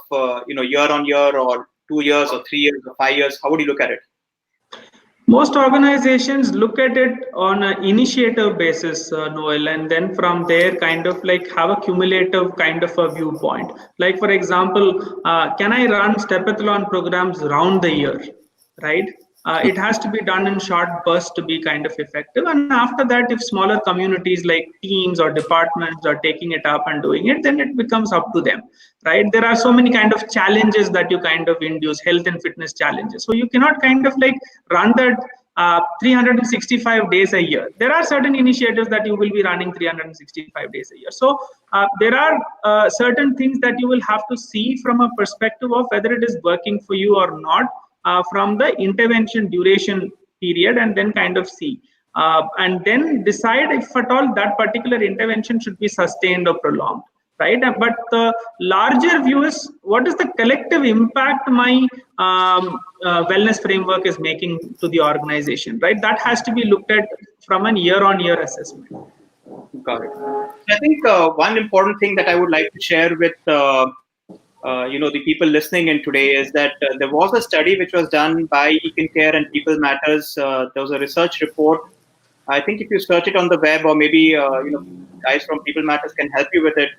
year on year, or 2 years or 3 years or 5 years? How would you look at it? Most organizations look at it on an initiative basis, Noel, and then from there, kind of like have a cumulative kind of a viewpoint. Like, for example, can I run stepathlon programs round the year, right? It has to be done in short bursts to be kind of effective. And after that, if smaller communities like teams or departments are taking it up and doing it, then it becomes up to them, right? There are so many kind of challenges that you kind of induce, health and fitness challenges. So you cannot kind of like run that 365 days a year. There are certain initiatives that you will be running 365 days a year. So there are certain things that you will have to see from a perspective of whether it is working for you or not, from the intervention duration period, and then kind of see. And then decide if at all that particular intervention should be sustained or prolonged, right? But the larger view is, what is the collective impact my wellness framework is making to the organization, right? That has to be looked at from an year on year assessment. Got it. I think one important thing that I would like to share with the people listening in today is that there was a study which was done by ekincare and People Matters. There was a research report. I think if you search it on the web, or maybe guys from People Matters can help you with it,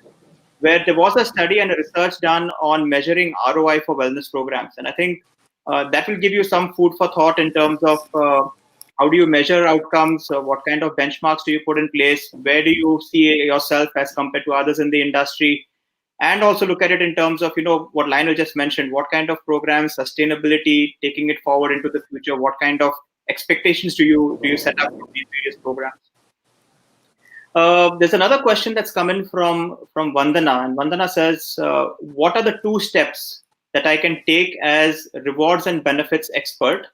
where there was a study and a research done on measuring ROI for wellness programs. And I think that will give you some food for thought in terms of how do you measure outcomes, what kind of benchmarks do you put in place, where do you see yourself as compared to others in the industry, and also look at it in terms of what Lionel just mentioned, what kind of programs, sustainability, taking it forward into the future, what kind of expectations do you set up for these various programs. There's another question that's come in from Vandana, and Vandana says, "What are the 2 steps that I can take as rewards and benefits expert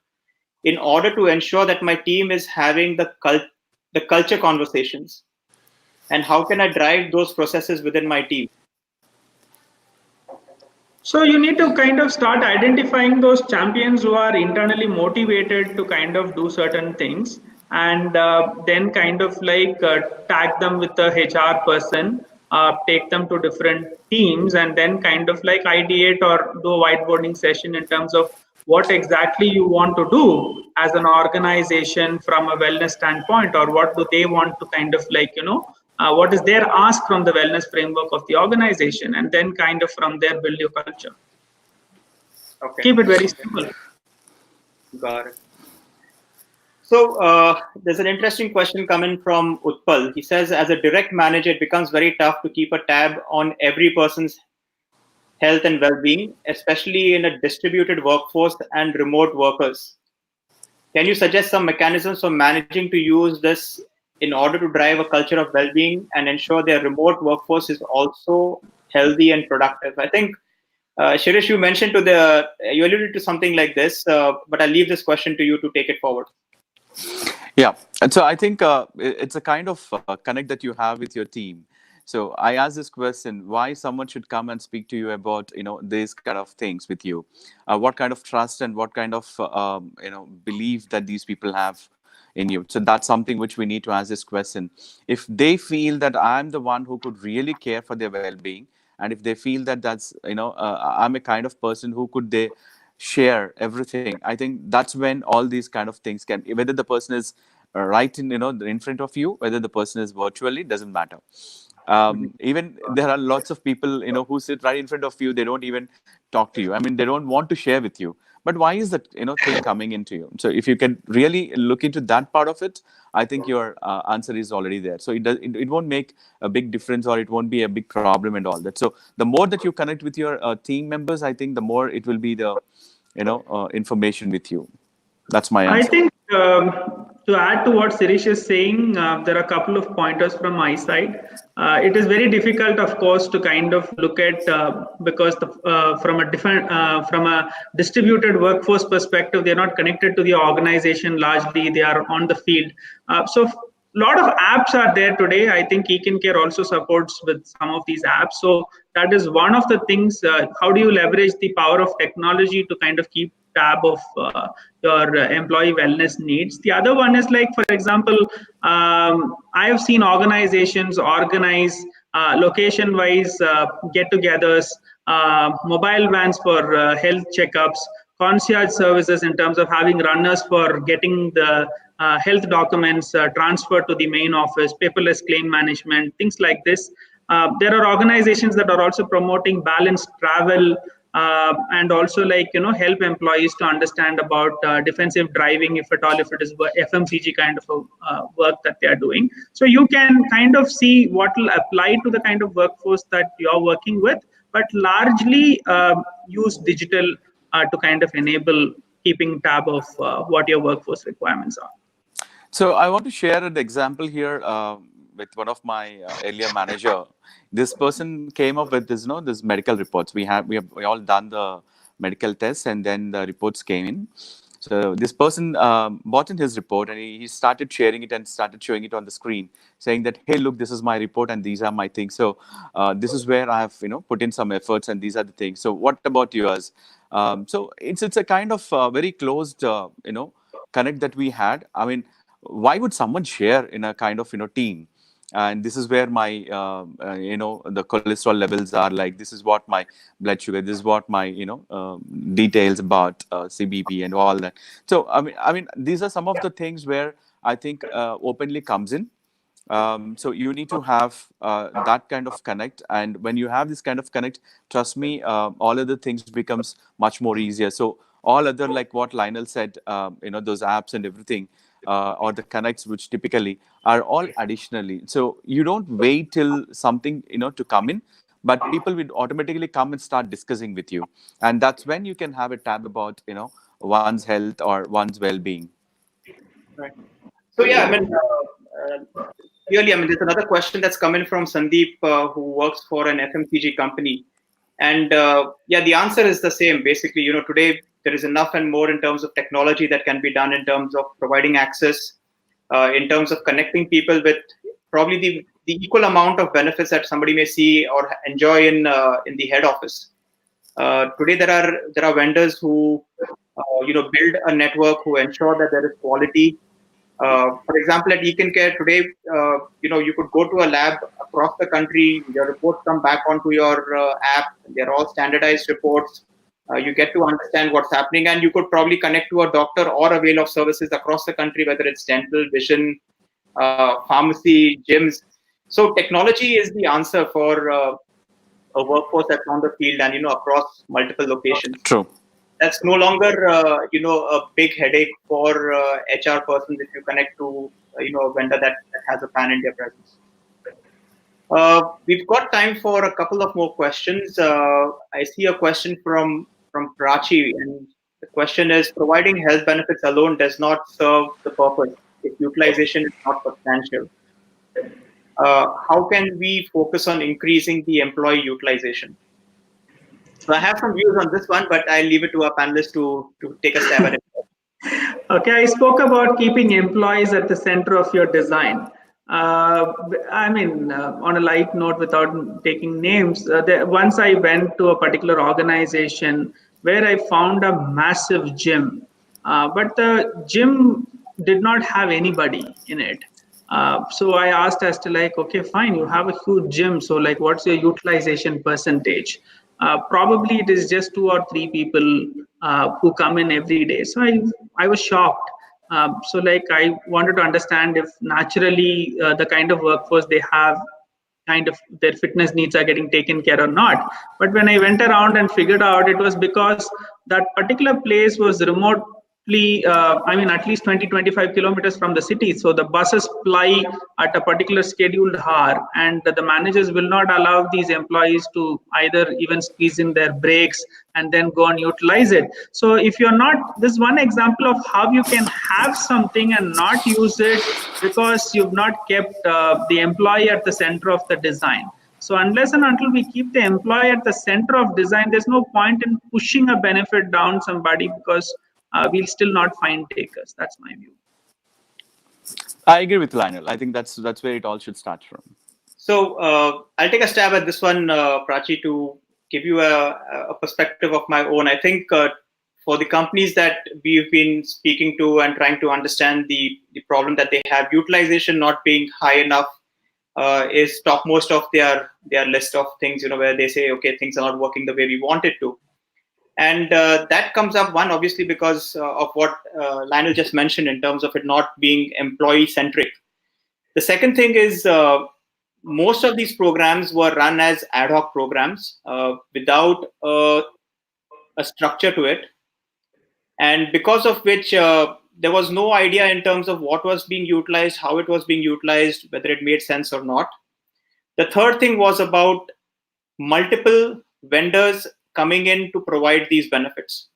in order to ensure that my team is having the culture conversations, and how can I drive those processes within my team?" So you need to kind of start identifying those champions who are internally motivated to kind of do certain things, and then kind of like tag them with the HR person, take them to different teams, and then kind of like ideate or do a whiteboarding session in terms of what exactly you want to do as an organization from a wellness standpoint, or what do they want to kind of like what is their ask from the wellness framework of the organization, and then kind of from there build your culture. Okay, Keep it very simple. got it. So there's an interesting question coming from Utpal. He says, as a direct manager, it becomes very tough to keep a tab on every person's health and well-being, especially in a distributed workforce and remote workers. Can you suggest some mechanisms for managing to use this in order to drive a culture of well-being and ensure their remote workforce is also healthy and productive? I think, Shirish, you alluded to something like this, but I'll leave this question to you to take it forward. Yeah, and so I think it's a kind of connect that you have with your team. So I asked this question: why someone should come and speak to you about these kind of things with you? What kind of trust and what kind of belief that these people have in you? So that's something which we need to ask this question. If they feel that I'm the one who could really care for their well-being, and if they feel that that's, I'm a kind of person who could they share everything, I think that's when all these kind of things can, whether the person is right in, in front of you, whether the person is virtually, doesn't matter. Even there are lots of people, who sit right in front of you, they don't even talk to you. I mean, they don't want to share with you. But why is that, thing coming into you? So if you can really look into that part of it, I think your answer is already there. So it won't make a big difference, or it won't be a big problem and all that. So the more that you connect with your team members, I think the more it will be the, information with you. That's my I answer. think to add to what Sirish is saying, there are a couple of pointers from my side. It is very difficult, of course, to kind of look at because from a distributed workforce perspective, they're not connected to the organization largely. They are on the field. So a lot of apps are there today. I think ekincare also supports with some of these apps. So that is one of the things. How do you leverage the power of technology to kind of keep tab of your employee wellness needs? The other one is like, for example, I have seen organizations organize location wise get-togethers, mobile vans for health checkups, concierge services in terms of having runners for getting the health documents transferred to the main office, paperless claim management, things like this. There are organizations that are also promoting balanced travel, and also like help employees to understand about defensive driving, if at all, if it is FMCG kind of a work that they are doing. So you can kind of see what will apply to the kind of workforce that you're working with, but largely use digital to kind of enable keeping tab of what your workforce requirements are. So I want to share an example here with one of my earlier manager. This person came up with this, this medical reports. We all done the medical tests, and then the reports came in. So this person bought in his report, and he started sharing it and started showing it on the screen, saying that, hey, look, this is my report and these are my things. So this is where I have put in some efforts, and these are the things. So what about yours? So it's a kind of very closed connect that we had. I mean, why would someone share in a kind of team? And this is where my the cholesterol levels are, like this is what my blood sugar, this is what my details about CBP and all that. So I mean these are some of the things where I think openly comes in. So you need to have that kind of connect, and when you have this kind of connect, trust me, all other things becomes much more easier. So all other, like what Lionel said, those apps and everything, or the connects, which typically are all additionally. So you don't wait till something to come in, but people will automatically come and start discussing with you, and that's when you can have a tab about one's health or one's well-being. Right. So yeah, I mean, clearly, I mean, there's another question that's come in from Sandeep, who works for an FMCG company, and yeah, the answer is the same. Basically, today there is enough and more in terms of technology that can be done in terms of providing access, in terms of connecting people with probably the equal amount of benefits that somebody may see or enjoy in the head office. Today, there are vendors who build a network, who ensure that there is quality. For example, at ekincare today, you could go to a lab across the country. Your reports come back onto your app. They're all standardized reports. You get to understand what's happening, and you could probably connect to a doctor or avail of services across the country, whether it's dental, vision, pharmacy, gyms. So technology is the answer for a workforce that's on the field and across multiple locations. True. That's no longer a big headache for HR persons if you connect to a vendor that has a pan India presence. We've got time for a couple of more questions. I see a question from Prachi, and the question is: providing health benefits alone does not serve the purpose if utilization is not substantial. How can we focus on increasing the employee utilization? So I have some views on this one, but I'll leave it to our panelists to take a stab at it. Okay, I spoke about keeping employees at the center of your design. I mean, on a light note, without taking names, once I went to a particular organization where I found a massive gym, but the gym did not have anybody in it. So I asked as to like, okay, fine, you have a huge gym. So like, what's your utilization percentage? Probably it is just 2 or 3 people who come in every day. So I was shocked. So like, I wanted to understand if naturally the kind of workforce they have, kind of their fitness needs are getting taken care or not. But when I went around and figured out, it was because that particular place was remotely, I mean, at least 20-25 kilometers from the city. So the buses ply at a particular scheduled hour, and the managers will not allow these employees to either even squeeze in their breaks and then go and utilize it. So if you're not, this one example of how you can have something and not use it because you've not kept the employee at the center of the design. So unless and until we keep the employee at the center of design, there's no point in pushing a benefit down somebody, because we'll still not find takers. That's my view. I agree with Lionel. I think that's where it all should start from. So I'll take a stab at this one, Prachi, to give you a perspective of my own. I think for the companies that we've been speaking to and trying to understand the problem that they have, utilization not being high enough is topmost of their list of things, where they say, okay, things are not working the way we want it to. And that comes up, one, obviously, because of what Lionel just mentioned in terms of it not being employee centric. The second thing is most of these programs were run as ad hoc programs without a structure to it. And because of which there was no idea in terms of what was being utilized, how it was being utilized, whether it made sense or not. The third thing was about multiple vendors coming in to provide these benefits.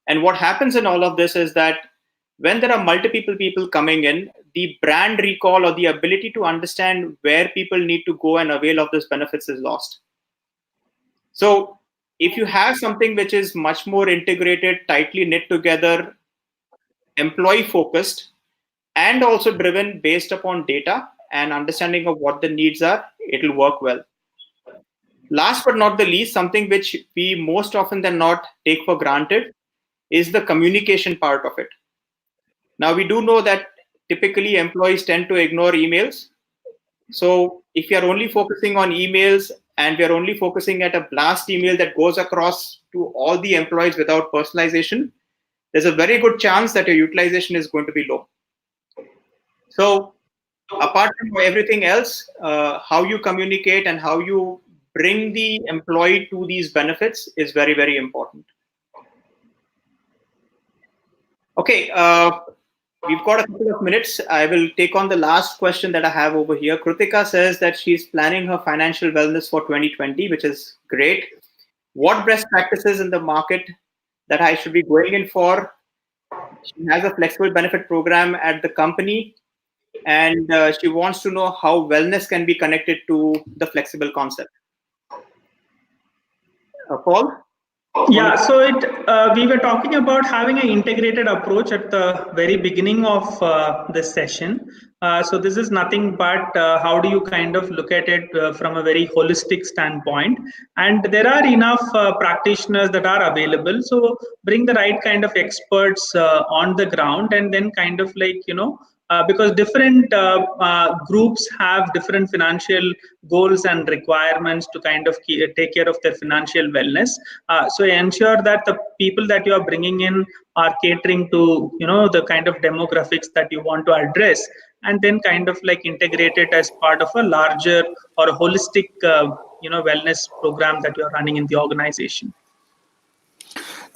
And what happens in all of this is that when there are multiple people coming in, the brand recall or the ability to understand where people need to go and avail of these benefits is lost. So if you have something which is much more integrated, tightly knit together, employee focused, and also driven based upon data and understanding of what the needs are, it'll work well. Last but not the least, something which we most often than not take for granted is the communication part of it. Now, we do know that typically employees tend to ignore emails. So if you're only focusing on emails and we're only focusing at a blast email that goes across to all the employees without personalization, there's a very good chance that your utilization is going to be low. So apart from everything else, how you communicate and how you bring the employee to these benefits is very, very important. Okay, we've got a couple of minutes. I will take on the last question that I have over here. Kritika says that she's planning her financial wellness for 2020, which is great. What best practices in the market that I should be going in for? She has a flexible benefit program at the company, and she wants to know how wellness can be connected to the flexible concept. Paul? Yeah, so we were talking about having an integrated approach at the very beginning of this session. So this is nothing but how do you kind of look at it from a very holistic standpoint. And there are enough practitioners that are available. So bring the right kind of experts on the ground, and then kind of like, because different groups have different financial goals and requirements to kind of take care of their financial wellness. So ensure that the people that you are bringing in are catering to the kind of demographics that you want to address, and then kind of like integrate it as part of a larger or a holistic wellness program that you are running in the organization.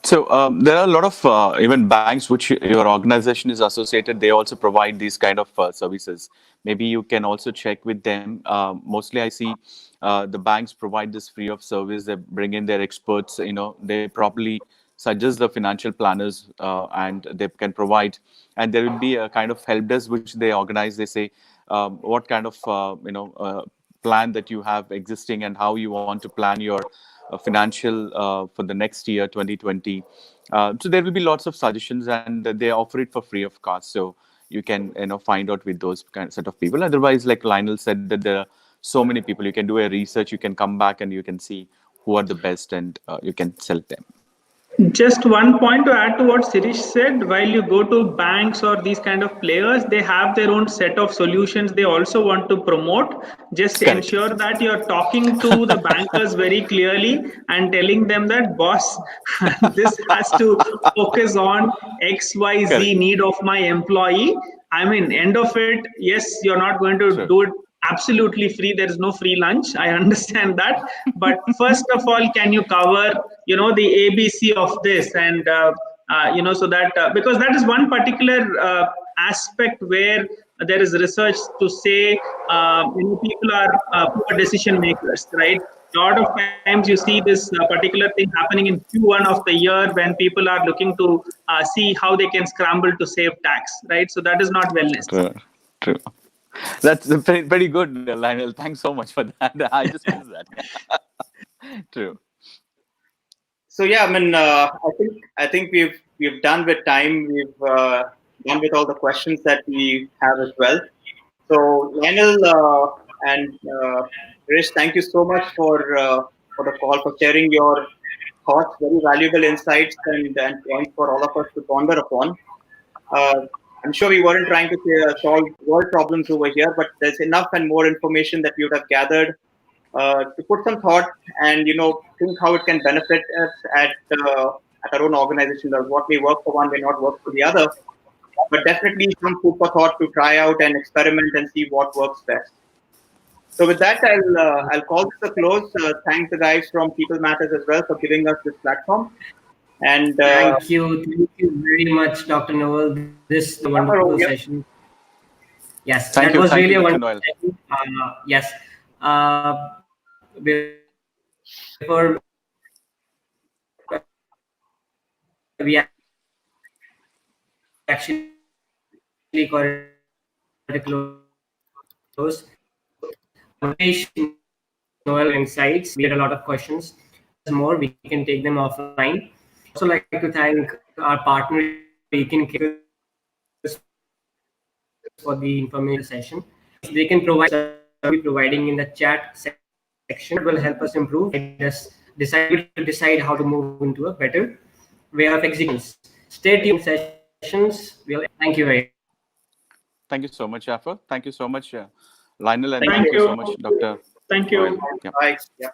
So there are a lot of even banks which your organization is associated. They also provide these kind of services. Maybe you can also check with them. Mostly, I see the banks provide this free of service. They bring in their experts. They properly suggest the financial planners, and they can provide. And there will be a kind of help desk which they organize. They say what kind of plan that you have existing and how you want to plan your financial for the next year 2020. So there will be lots of suggestions, and they offer it for free of cost, so you can find out with those kind of set of people. Otherwise, like Lionel said, that there are so many people, you can do a research, you can come back and you can see who are the best, and you can select them. Just one point to add to what Sirish said, while you go to banks or these kind of players, they have their own set of solutions they also want to promote. Just Correct. ensure that you're talking to the bankers very clearly and telling them that, boss, this has to focus on XYZ Correct. need of my employee. I mean, end of it, yes, you're not going to True. do it absolutely free. There is no free lunch. I understand that. But first of all, can you cover, the ABC of this? And, so that, because that is one particular aspect where there is research to say, people are poor decision makers, right? A lot of times you see this particular thing happening in Q1 of the year when people are looking to see how they can scramble to save tax, right? So that is not wellness. True. True. That's very, very good, Lionel. Thanks so much for that. I just missed that. True. So yeah, I mean, I think we've done with time. We've done with all the questions that we have as well. So Lionel and Rish, thank you so much for the call, for sharing your thoughts, very valuable insights and points for all of us to ponder upon. Uh, I'm sure we weren't trying to solve world problems over here, but there's enough and more information that we would have gathered to put some thought and think how it can benefit us at our own organization. Or what may work for one may not work for the other, but definitely some food for thought to try out and experiment and see what works best. So with that, I'll call this a close. Thank the guys from People Matters as well for giving us this platform. And Thank you very much, Dr. Noel. This was a Jafar, wonderful over here. session. Yes, Thank that you. was Thank really you, a Dr. wonderful Noel. session. Yes. Before we actually call it a close, Noel insights. We had a lot of questions. More, we can take them offline. Also, like to thank our partner ekincare for the information session. They can provide service we will be providing in the chat section. Will help us improve and decide how to move into a better way of executions. Stay tuned for more sessions. Thank you very much. Thank you so much, Jafar. Thank you so much, Lionel, and thank thank Thank you you. so you. much, Dr. Thank Noel. you. Yeah. Bye. Yeah.